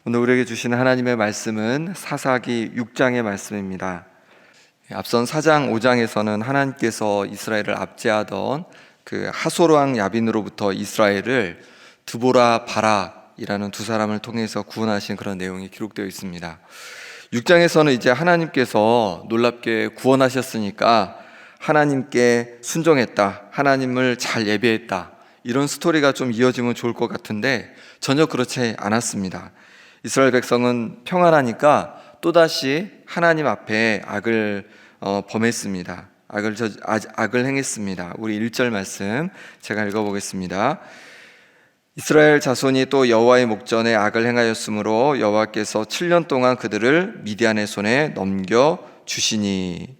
오늘 우리에게 주시는 하나님의 말씀은 사사기 6장의 말씀입니다. 앞선 4장, 5장에서는 하나님께서 이스라엘을 압제하던 그 하솔왕 야빈으로부터 이스라엘을 드보라, 바락이라는 두 사람을 통해서 구원하신 그런 내용이 기록되어 있습니다. 6장에서는 이제 하나님께서 놀랍게 구원하셨으니까 하나님께 순종했다, 하나님을 잘 예배했다, 이런 스토리가 좀 이어지면 좋을 것 같은데 전혀 그렇지 않았습니다. 이스라엘 백성은 평안하니까 또다시 하나님 앞에 악을 범했습니다. 악을 행했습니다. 우리 1절 말씀 제가 읽어보겠습니다. 이스라엘 자손이 또 여호와의 목전에 악을 행하였으므로 여호와께서 7년 동안 그들을 미디안의 손에 넘겨주시니.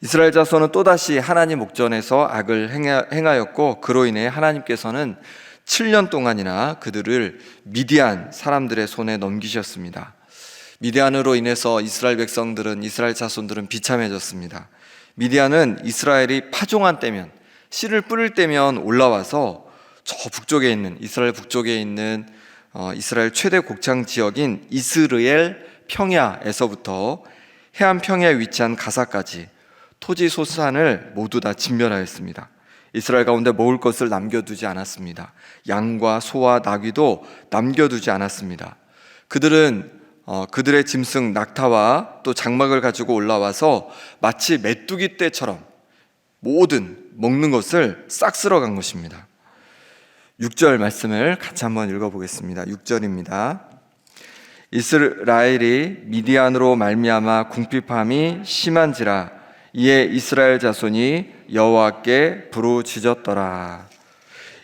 이스라엘 자손은 또다시 하나님 목전에서 악을 행하였고 그로 인해 하나님께서는 7년 동안이나 그들을 미디안 사람들의 손에 넘기셨습니다. 미디안으로 인해서 이스라엘 백성들은, 이스라엘 자손들은 비참해졌습니다. 미디안은 이스라엘이 파종한 때면, 씨를 뿌릴 때면 올라와서 저 북쪽에 있는, 이스라엘 북쪽에 있는 이스라엘 최대 곡창 지역인 이스르엘 평야에서부터 해안 평야에 위치한 가사까지 토지 소산을 모두 다 진멸하였습니다. 이스라엘 가운데 먹을 것을 남겨두지 않았습니다. 양과 소와 나귀도 남겨두지 않았습니다. 그들은 그들의 짐승 낙타와 또 장막을 가지고 올라와서 마치 메뚜기 떼처럼 모든 먹는 것을 싹 쓸어간 것입니다. 6절 말씀을 같이 한번 읽어보겠습니다. 6절입니다. 이스라엘이 미디안으로 말미암아 궁핍함이 심한지라 이에 이스라엘 자손이 여호와께 부르짖었더라.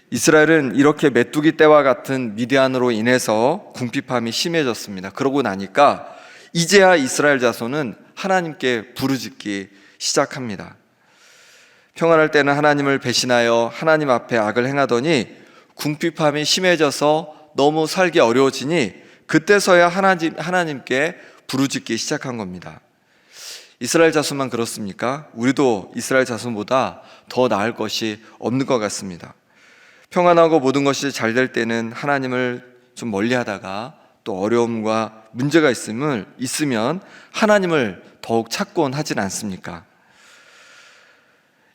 이스라엘은 이렇게 메뚜기 떼와 같은 미디안으로 인해서 궁핍함이 심해졌습니다. 그러고 나니까 이제야 이스라엘 자손은 하나님께 부르짖기 시작합니다. 평안할 때는 하나님을 배신하여 하나님 앞에 악을 행하더니 궁핍함이 심해져서 너무 살기 어려워지니 그때서야 하나님께 부르짖기 시작한 겁니다. 이스라엘 자손만 그렇습니까? 우리도 이스라엘 자손보다 더 나을 것이 없는 것 같습니다. 평안하고 모든 것이 잘 될 때는 하나님을 좀 멀리 하다가 또 어려움과 문제가 있으면 하나님을 더욱 찾곤 하진 않습니까?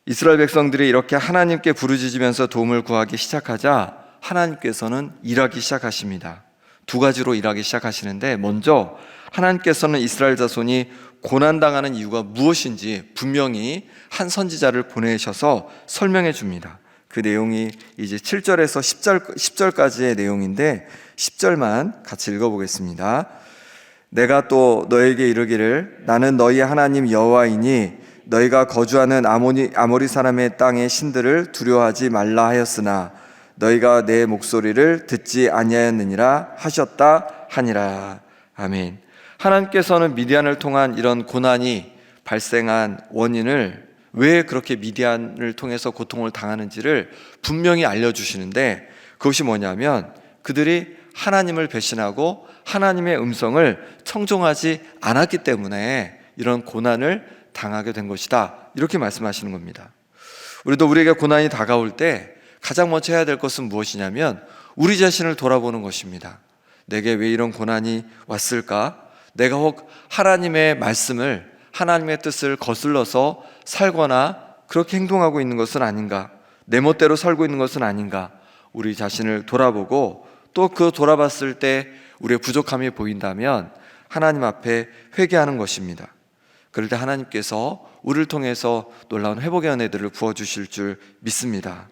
이스라엘 백성들이 이렇게 하나님께 부르짖으면서 도움을 구하기 시작하자 하나님께서는 일하기 시작하십니다. 두 가지로 일하기 시작하시는데, 먼저 하나님께서는 이스라엘 자손이 고난당하는 이유가 무엇인지 분명히 한 선지자를 보내셔서 설명해 줍니다. 그 내용이 이제 7절에서 10절까지의 내용인데 10절만 같이 읽어보겠습니다. 내가 또 너에게 이르기를 나는 너희 하나님 여호와이니 너희가 거주하는 아모리 사람의 땅의 신들을 두려워하지 말라 하였으나 너희가 내 목소리를 듣지 아니하였느니라 하셨다 하니라. 아멘. 하나님께서는 미디안을 통한 이런 고난이 발생한 원인을, 왜 그렇게 미디안을 통해서 고통을 당하는지를 분명히 알려주시는데, 그것이 뭐냐면 그들이 하나님을 배신하고 하나님의 음성을 청종하지 않았기 때문에 이런 고난을 당하게 된 것이다, 이렇게 말씀하시는 겁니다. 우리도 우리에게 고난이 다가올 때 가장 먼저 해야 될 것은 무엇이냐면 우리 자신을 돌아보는 것입니다. 내게 왜 이런 고난이 왔을까? 내가 혹 하나님의 말씀을, 하나님의 뜻을 거슬러서 살거나 그렇게 행동하고 있는 것은 아닌가? 내 멋대로 살고 있는 것은 아닌가? 우리 자신을 돌아보고 또 그 돌아봤을 때 우리의 부족함이 보인다면 하나님 앞에 회개하는 것입니다. 그럴 때 하나님께서 우리를 통해서 놀라운 회복의 은혜들을 부어주실 줄 믿습니다.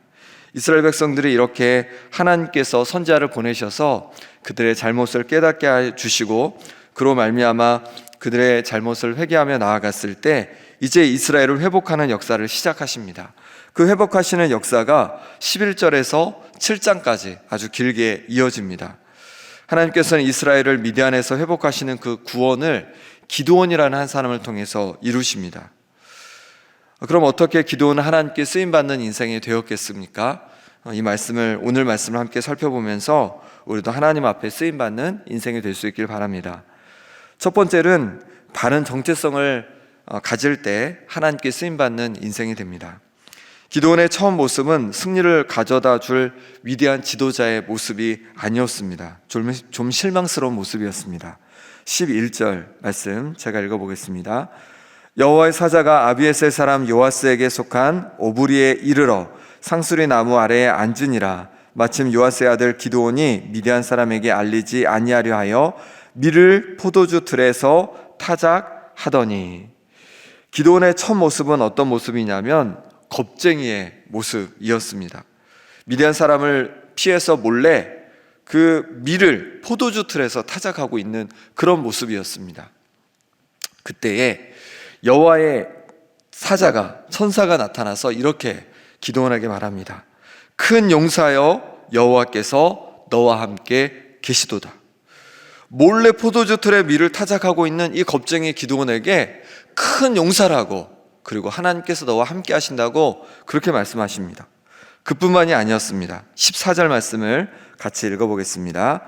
이스라엘 백성들이 이렇게 하나님께서 선지자를 보내셔서 그들의 잘못을 깨닫게 해주시고 그로 말미암아 그들의 잘못을 회개하며 나아갔을 때 이제 이스라엘을 회복하는 역사를 시작하십니다. 그 회복하시는 역사가 11절에서 7장까지 아주 길게 이어집니다. 하나님께서는 이스라엘을 미디안에서 회복하시는 그 구원을 기드온이라는 한 사람을 통해서 이루십니다. 그럼 어떻게 기드온은 하나님께 쓰임받는 인생이 되었겠습니까? 오늘 말씀을 함께 살펴보면서 우리도 하나님 앞에 쓰임받는 인생이 될 수 있길 바랍니다. 첫 번째는 바른 정체성을 가질 때 하나님께 쓰임받는 인생이 됩니다. 기드온의 처음 모습은 승리를 가져다 줄 위대한 지도자의 모습이 아니었습니다. 좀 실망스러운 모습이었습니다. 11절 말씀 제가 읽어보겠습니다. 여호와의 사자가 아비에셀 사람 요아스에게 속한 오브리에 이르러 상수리 나무 아래에 앉으니라. 마침 요아스의 아들 기드온이 미디안 사람에게 알리지 아니하려 하여 밀을 포도주 틀에서 타작하더니. 기드온의 첫 모습은 어떤 모습이냐면 겁쟁이의 모습이었습니다. 미디안 사람을 피해서 몰래 그 밀을 포도주 틀에서 타작하고 있는 그런 모습이었습니다. 그때에 여호와의 사자가, 천사가 나타나서 이렇게 기드온에게 말합니다. 큰 용사여, 여호와께서 너와 함께 계시도다. 몰래 포도주 틀에 밀을 타작하고 있는 이 겁쟁이 기드온에게 큰 용사라고, 그리고 하나님께서 너와 함께 하신다고 그렇게 말씀하십니다. 그뿐만이 아니었습니다. 14절 말씀을 같이 읽어보겠습니다.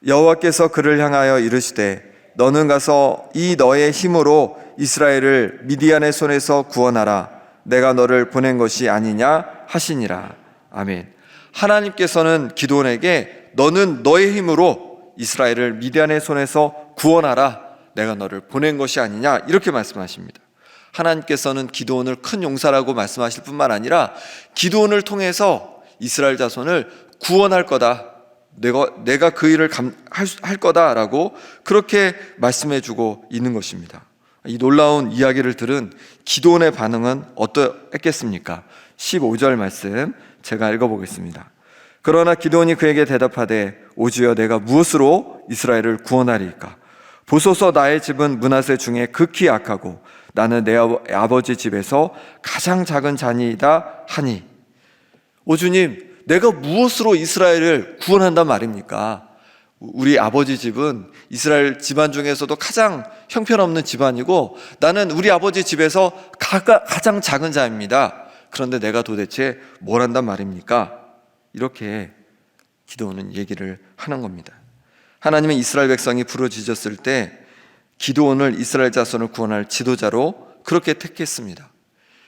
여호와께서 그를 향하여 이르시되 너는 가서 이 너의 힘으로 이스라엘을 미디안의 손에서 구원하라. 내가 너를 보낸 것이 아니냐 하시니라. 아멘. 하나님께서는 기드온에게 너는 너의 힘으로 이스라엘을 미디안의 손에서 구원하라. 내가 너를 보낸 것이 아니냐 이렇게 말씀하십니다. 하나님께서는 기드온을 큰 용사라고 말씀하실 뿐만 아니라 기드온을 통해서 이스라엘 자손을 구원할 거다. 내가 그 일을 할 거다라고 그렇게 말씀해주고 있는 것입니다. 이 놀라운 이야기를 들은 기드온의 반응은 어떠했겠습니까? 15절 말씀 제가 읽어보겠습니다. 그러나 기드온이 그에게 대답하되 오주여 내가 무엇으로 이스라엘을 구원하리이까? 보소서 나의 집은 므낫세 중에 극히 악하고 나는 내 아버지 집에서 가장 작은 자니이다 하니. 오 주님, 내가 무엇으로 이스라엘을 구원한단 말입니까? 우리 아버지 집은 이스라엘 집안 중에서도 가장 형편없는 집안이고 나는 우리 아버지 집에서 가장 작은 자입니다. 그런데 내가 도대체 뭘 한단 말입니까? 이렇게 기드온은 얘기를 하는 겁니다. 하나님은 이스라엘 백성이 부르짖었을 때 기드온을 이스라엘 자손을 구원할 지도자로 그렇게 택했습니다.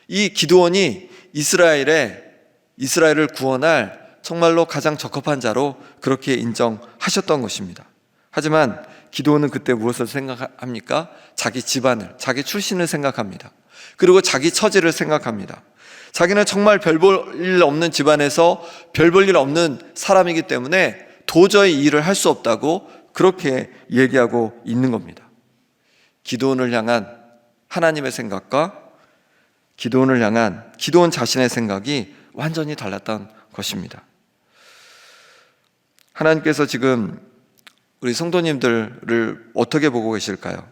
이 기드온이 이스라엘을 구원할 정말로 가장 적합한 자로 그렇게 인정하셨던 것입니다. 하지만 기드온은 그때 무엇을 생각합니까? 자기 집안을, 자기 출신을 생각합니다. 그리고 자기 처지를 생각합니다. 자기는 정말 별 볼 일 없는 집안에서 별 볼 일 없는 사람이기 때문에 도저히 이 일을 할 수 없다고 그렇게 얘기하고 있는 겁니다. 기드온을 향한 하나님의 생각과 기드온을 향한 기드온 자신의 생각이 완전히 달랐던 것입니다. 하나님께서 지금 우리 성도님들을 어떻게 보고 계실까요?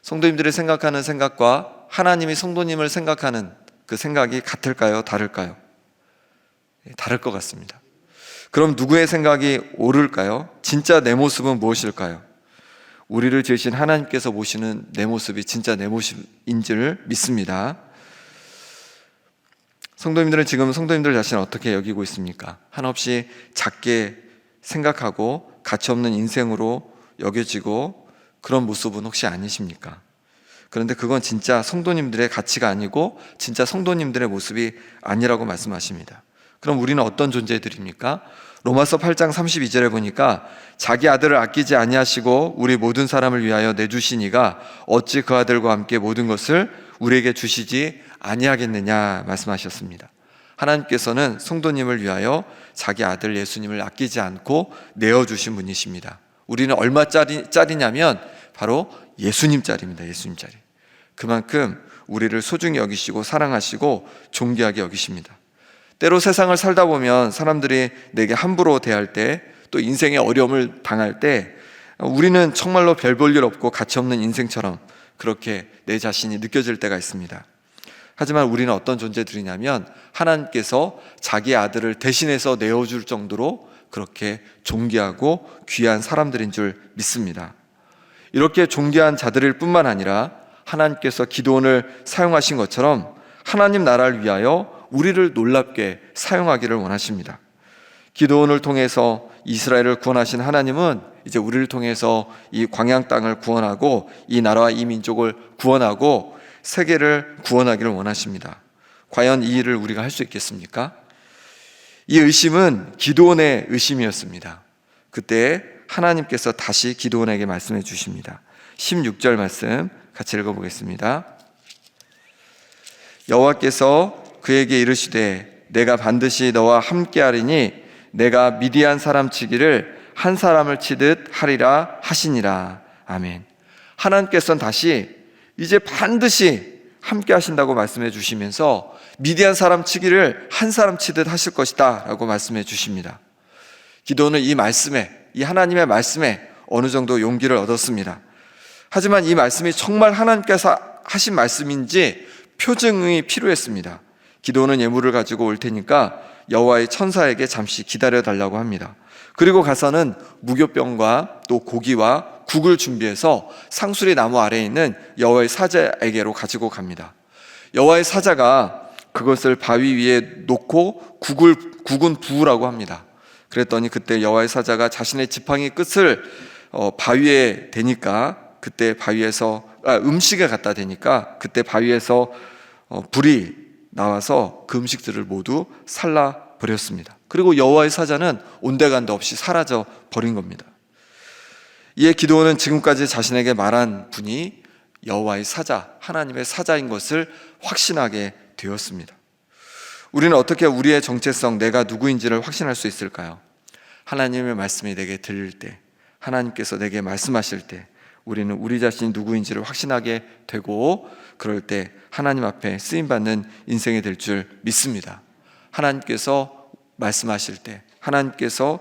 성도님들이 생각하는 생각과 하나님이 성도님을 생각하는 그 생각이 같을까요? 다를까요? 다를 것 같습니다. 그럼 누구의 생각이 옳을까요? 진짜 내 모습은 무엇일까요? 우리를 지으신 하나님께서 보시는 내 모습이 진짜 내 모습인 줄 믿습니다. 성도님들은 지금 성도님들 자신을 어떻게 여기고 있습니까? 한없이 작게 생각하고 가치 없는 인생으로 여겨지고 그런 모습은 혹시 아니십니까? 그런데 그건 진짜 성도님들의 가치가 아니고 진짜 성도님들의 모습이 아니라고 말씀하십니다. 그럼 우리는 어떤 존재들입니까? 로마서 8장 32절에 보니까 자기 아들을 아끼지 아니하시고 우리 모든 사람을 위하여 내주시니가 어찌 그 아들과 함께 모든 것을 우리에게 주시지 아니하겠느냐 말씀하셨습니다. 하나님께서는 성도님을 위하여 자기 아들 예수님을 아끼지 않고 내어주신 분이십니다. 우리는 얼마짜리냐면 바로 예수님짜리입니다. 예수님짜리. 그만큼 우리를 소중히 여기시고 사랑하시고 존귀하게 여기십니다. 때로 세상을 살다 보면 사람들이 내게 함부로 대할 때, 또 인생의 어려움을 당할 때 우리는 정말로 별 볼 일 없고 가치 없는 인생처럼 그렇게 내 자신이 느껴질 때가 있습니다. 하지만 우리는 어떤 존재들이냐면 하나님께서 자기 아들을 대신해서 내어줄 정도로 그렇게 존귀하고 귀한 사람들인 줄 믿습니다. 이렇게 존귀한 자들일 뿐만 아니라 하나님께서 기드온을 사용하신 것처럼 하나님 나라를 위하여 우리를 놀랍게 사용하기를 원하십니다. 기드온을 통해서 이스라엘을 구원하신 하나님은 이제 우리를 통해서 이 광야 땅을 구원하고 이 나라와 이 민족을 구원하고 세계를 구원하기를 원하십니다. 과연 이 일을 우리가 할 수 있겠습니까? 이 의심은 기드온의 의심이었습니다. 그때 하나님께서 다시 기드온에게 말씀해 주십니다. 16절 말씀 같이 읽어보겠습니다. 여호와께서 그에게 이르시되 내가 반드시 너와 함께하리니 내가 미디안 사람 치기를 한 사람을 치듯 하리라 하시니라. 아멘. 하나님께서는 다시 이제 반드시 함께 하신다고 말씀해 주시면서 미디안 사람 치기를 한 사람 치듯 하실 것이다 라고 말씀해 주십니다. 기드온은 이 말씀에, 이 하나님의 말씀에 어느 정도 용기를 얻었습니다. 하지만 이 말씀이 정말 하나님께서 하신 말씀인지 표증이 필요했습니다. 기드온은 예물을 가지고 올 테니까 여호와의 천사에게 잠시 기다려 달라고 합니다. 그리고 가서는 무교병과 또 고기와 국을 준비해서 상수리 나무 아래에 있는 여호와의 사자에게로 가지고 갑니다. 여호와의 사자가 그것을 바위 위에 놓고 국은 부으라고 합니다. 그랬더니 그때 여호와의 사자가 자신의 지팡이 끝을 바위에 대니까 그때 바위에서 음식에 갖다 대니까 그때 바위에서 불이 나와서 그 음식들을 모두 살라 버렸습니다. 그리고 여호와의 사자는 온데간데 없이 사라져 버린 겁니다. 이에 기드온은 지금까지 자신에게 말한 분이 여호와의 사자, 하나님의 사자인 것을 확신하게 되었습니다. 우리는 어떻게 우리의 정체성, 내가 누구인지를 확신할 수 있을까요? 하나님의 말씀이 내게 들릴 때, 하나님께서 내게 말씀하실 때 우리는 우리 자신이 누구인지를 확신하게 되고, 그럴 때 하나님 앞에 쓰임받는 인생이 될 줄 믿습니다. 하나님께서 말씀하실 때, 하나님께서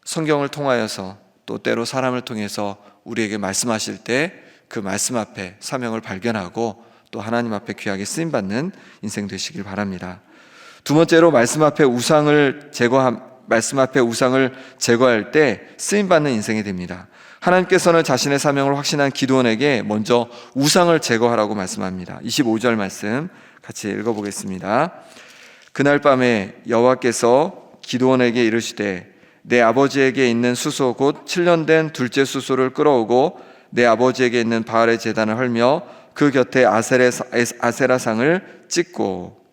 성경을 통하여서 또 때로 사람을 통해서 우리에게 말씀하실 때 그 말씀 앞에 사명을 발견하고 또 하나님 앞에 귀하게 쓰임받는 인생 되시길 바랍니다. 두 번째로 말씀 앞에 우상을 제거할 때 쓰임받는 인생이 됩니다. 하나님께서는 자신의 사명을 확신한 기드온에게 먼저 우상을 제거하라고 말씀합니다. 25절 말씀 같이 읽어보겠습니다. 그날 밤에 여호와께서 기드온에게 이르시되 내 아버지에게 있는 수소 곧 7년 된 둘째 수소를 끌어오고 내 아버지에게 있는 바알의 제단을 헐며 그 곁에 아세라상을 찍고.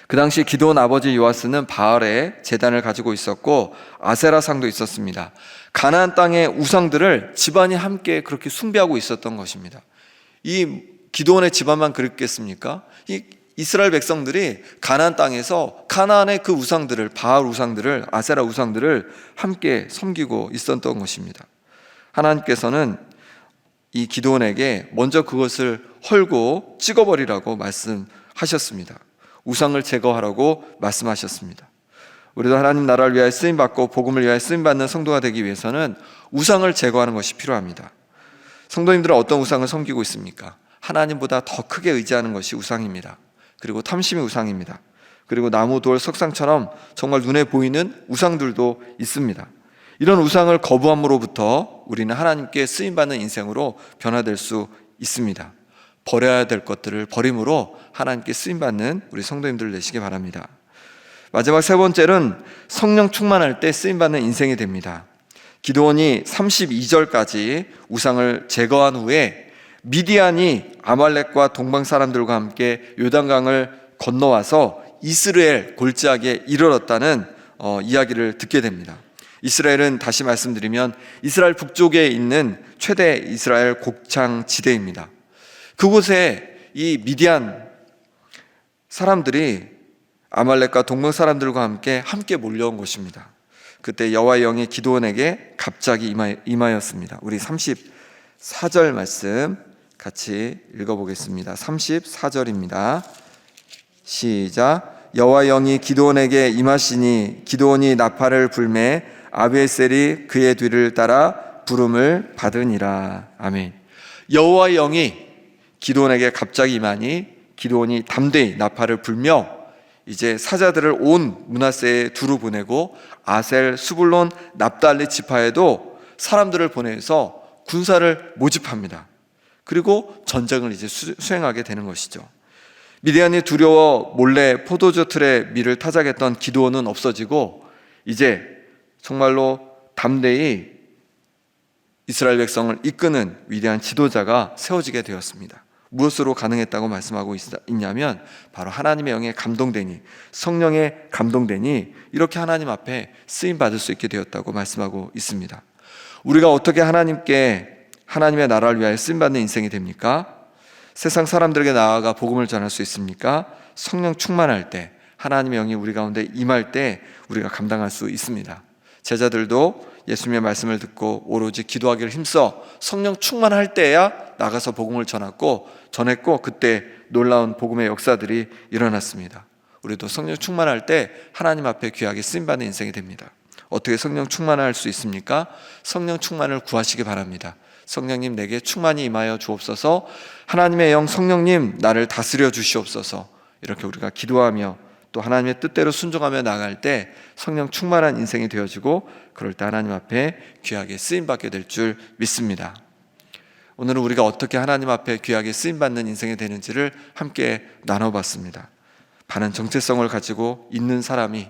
그 당시 기드온 아버지 요아스는 바알의 제단을 가지고 있었고 아세라상도 있었습니다. 가나안 땅의 우상들을 집안이 함께 그렇게 숭배하고 있었던 것입니다. 이 기드온의 집안만 그랬겠습니까? 이 이스라엘 백성들이 가나안 땅에서 가나안의 그 우상들을, 바알 우상들을, 아세라 우상들을 함께 섬기고 있었던 것입니다. 하나님께서는 이 기드온에게 먼저 그것을 헐고 찍어버리라고 말씀하셨습니다. 우상을 제거하라고 말씀하셨습니다. 우리도 하나님 나라를 위하여 쓰임받고 복음을 위하여 쓰임받는 성도가 되기 위해서는 우상을 제거하는 것이 필요합니다. 성도님들은 어떤 우상을 섬기고 있습니까? 하나님보다 더 크게 의지하는 것이 우상입니다. 그리고 탐심이 우상입니다. 그리고 나무, 돌, 석상처럼 정말 눈에 보이는 우상들도 있습니다. 이런 우상을 거부함으로부터 우리는 하나님께 쓰임받는 인생으로 변화될 수 있습니다. 버려야 될 것들을 버림으로 하나님께 쓰임받는 우리 성도님들 되시기 바랍니다. 마지막 세 번째는 성령 충만할 때 쓰임받는 인생이 됩니다. 기드온이 32절까지 우상을 제거한 후에 미디안이 아말렉과 동방 사람들과 함께 요단강을 건너와서 이스라엘 골짜기에 이르렀다는 이야기를 듣게 됩니다. 이스라엘은 다시 말씀드리면 이스라엘 북쪽에 있는 최대 이스라엘 곡창 지대입니다. 그곳에 이 미디안 사람들이 아말렉과 동방 사람들과 함께 몰려온 것입니다. 그때 여호와의 영이 기드온에게 갑자기 임하였습니다. 우리 34절 말씀 같이 읽어보겠습니다. 34절입니다. 시작. 여호와의 영이 기드온에게 임하시니 기드온이 나팔을 불매 아비에셀이 그의 뒤를 따라 부름을 받으니라. 아멘. 여호와의 영이 기드온에게 갑자기 임하니 기드온이 담대히 나팔을 불며 이제 사자들을 온 므낫세에 두루 보내고 아셀, 수불론, 납달리 지파에도 사람들을 보내서 군사를 모집합니다. 그리고 전쟁을 이제 수행하게 되는 것이죠. 미디안이 두려워 몰래 포도주 틀에 밀을 타작했던 기드온은 없어지고 이제 정말로 담대히 이스라엘 백성을 이끄는 위대한 지도자가 세워지게 되었습니다. 무엇으로 가능했다고 말씀하고 있냐면 바로 하나님의 영에 감동되니, 성령에 감동되니 이렇게 하나님 앞에 쓰임받을 수 있게 되었다고 말씀하고 있습니다. 우리가 어떻게 하나님의 나라를 위하여 쓰임받는 인생이 됩니까? 세상 사람들에게 나아가 복음을 전할 수 있습니까? 성령 충만할 때, 하나님의 영이 우리 가운데 임할 때 우리가 감당할 수 있습니다. 제자들도 예수님의 말씀을 듣고 오로지 기도하기를 힘써 성령 충만할 때야 나가서 복음을 전했고 그때 놀라운 복음의 역사들이 일어났습니다. 우리도 성령 충만할 때 하나님 앞에 귀하게 쓰임받는 인생이 됩니다. 어떻게 성령 충만할 수 있습니까? 성령 충만을 구하시기 바랍니다. 성령님 내게 충만히 임하여 주옵소서, 하나님의 영 성령님 나를 다스려 주시옵소서, 이렇게 우리가 기도하며 또 하나님의 뜻대로 순종하며 나아갈 때 성령 충만한 인생이 되어지고 그럴 때 하나님 앞에 귀하게 쓰임받게 될 줄 믿습니다. 오늘은 우리가 어떻게 하나님 앞에 귀하게 쓰임받는 인생이 되는지를 함께 나눠봤습니다. 바른 정체성을 가지고 있는 사람이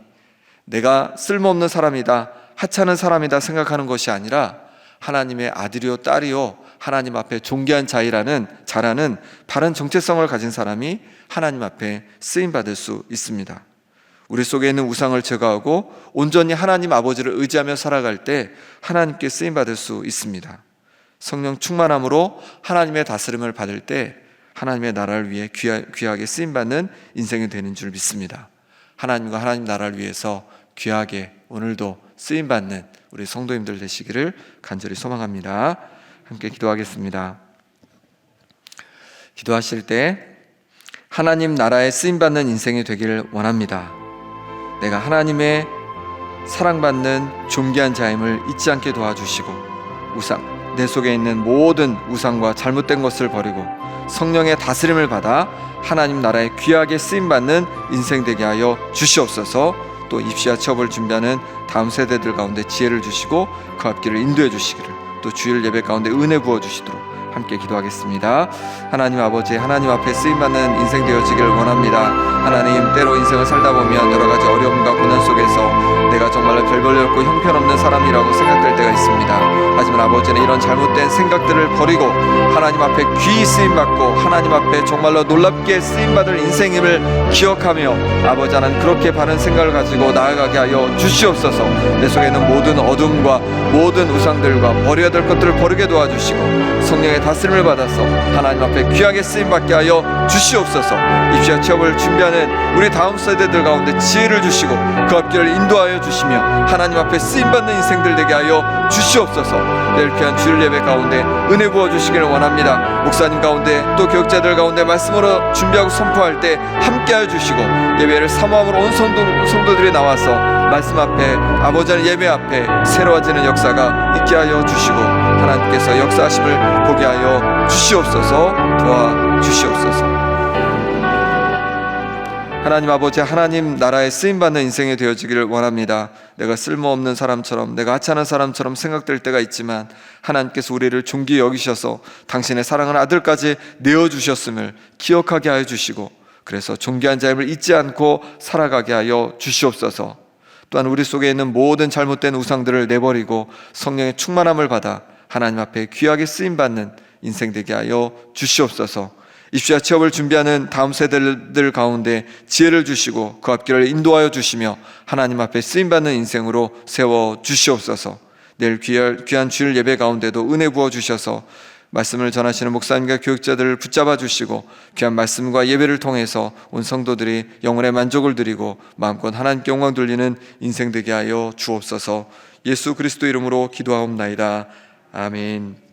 내가 쓸모없는 사람이다, 하찮은 사람이다 생각하는 것이 아니라 하나님의 아들이요 딸이요 하나님 앞에 존귀한 자라는 바른 정체성을 가진 사람이 하나님 앞에 쓰임받을 수 있습니다. 우리 속에 있는 우상을 제거하고 온전히 하나님 아버지를 의지하며 살아갈 때 하나님께 쓰임받을 수 있습니다. 성령 충만함으로 하나님의 다스림을 받을 때 하나님의 나라를 위해 귀하게 쓰임받는 인생이 되는 줄 믿습니다. 하나님과 하나님 나라를 위해서 귀하게 오늘도 쓰임받는 우리 성도님들 되시기를 간절히 소망합니다. 함께 기도하겠습니다. 기도하실 때 하나님 나라에 쓰임받는 인생이 되기를 원합니다. 내가 하나님의 사랑받는 존귀한 자임을 잊지 않게 도와주시고 내 속에 있는 모든 우상과 잘못된 것을 버리고 성령의 다스림을 받아 하나님 나라에 귀하게 쓰임받는 인생 되게 하여 주시옵소서. 또 입시와 취업을 준비하는 다음 세대들 가운데 지혜를 주시고 그 앞길을 인도해 주시기를, 또 주일 예배 가운데 은혜 부어 주시도록 함께 기도하겠습니다. 하나님 아버지, 하나님 앞에 쓰임받는 인생 되어지기를 원합니다. 하나님, 때로 인생을 살다 보면 여러 가지 어려움과 고난 속에서 내가 정말로 별 볼 일 없고 형편없는 사람이라고 생각될 때가 있습니다. 하지만 아버지는 이런 잘못된 생각들을 버리고 하나님 앞에 귀히 쓰임받고 하나님 앞에 정말로 놀랍게 쓰임받을 인생임을 기억하며 아버지 하나님 그렇게 바른 생각을 가지고 나아가게 하여 주시옵소서. 내 속에 있는 모든 어둠과 모든 우상들과 버려야 될 것들을 버리게 도와주시고 성령의 다스림을 받아서 하나님 앞에 귀하게 쓰임받게 하여 주시옵소서. 입시와 취업을 준비하는 우리 다음 세대들 가운데 지혜를 주시고 그 앞길을 인도하여 주시며 하나님 앞에 쓰임받는 인생들 되게 하여 주시옵소서. 내일 귀한 주일 예배 가운데 은혜 부어 주시기를 원합니다. 목사님 가운데 또 교육자들 가운데 말씀으로 준비하고 선포할 때 함께하여 주시고 예배를 사모함으로 온 성도들이 나와서 말씀 앞에 아버지 하나님 예배 앞에 새로워지는 역사가 있게 하여 주시고 하나님께서 역사하심을 보게 하여 주시옵소서. 도와주시옵소서. 하나님 아버지, 하나님 나라에 쓰임받는 인생이 되어지기를 원합니다. 내가 쓸모없는 사람처럼, 내가 하찮은 사람처럼 생각될 때가 있지만 하나님께서 우리를 존귀히 여기셔서 당신의 사랑하는 아들까지 내어주셨음을 기억하게 하여 주시고 그래서 존귀한 자임을 잊지 않고 살아가게 하여 주시옵소서. 또한 우리 속에 있는 모든 잘못된 우상들을 내버리고 성령의 충만함을 받아 하나님 앞에 귀하게 쓰임받는 인생 되게 하여 주시옵소서. 입시와 취업을 준비하는 다음 세대들 가운데 지혜를 주시고 그 앞길을 인도하여 주시며 하나님 앞에 쓰임받는 인생으로 세워 주시옵소서. 내일 귀한 주일 예배 가운데도 은혜 부어 주셔서 말씀을 전하시는 목사님과 교육자들을 붙잡아 주시고 귀한 말씀과 예배를 통해서 온 성도들이 영혼의 만족을 드리고 마음껏 하나님께 영광 돌리는 인생 되게 하여 주옵소서. 예수 그리스도 이름으로 기도하옵나이다. 아멘.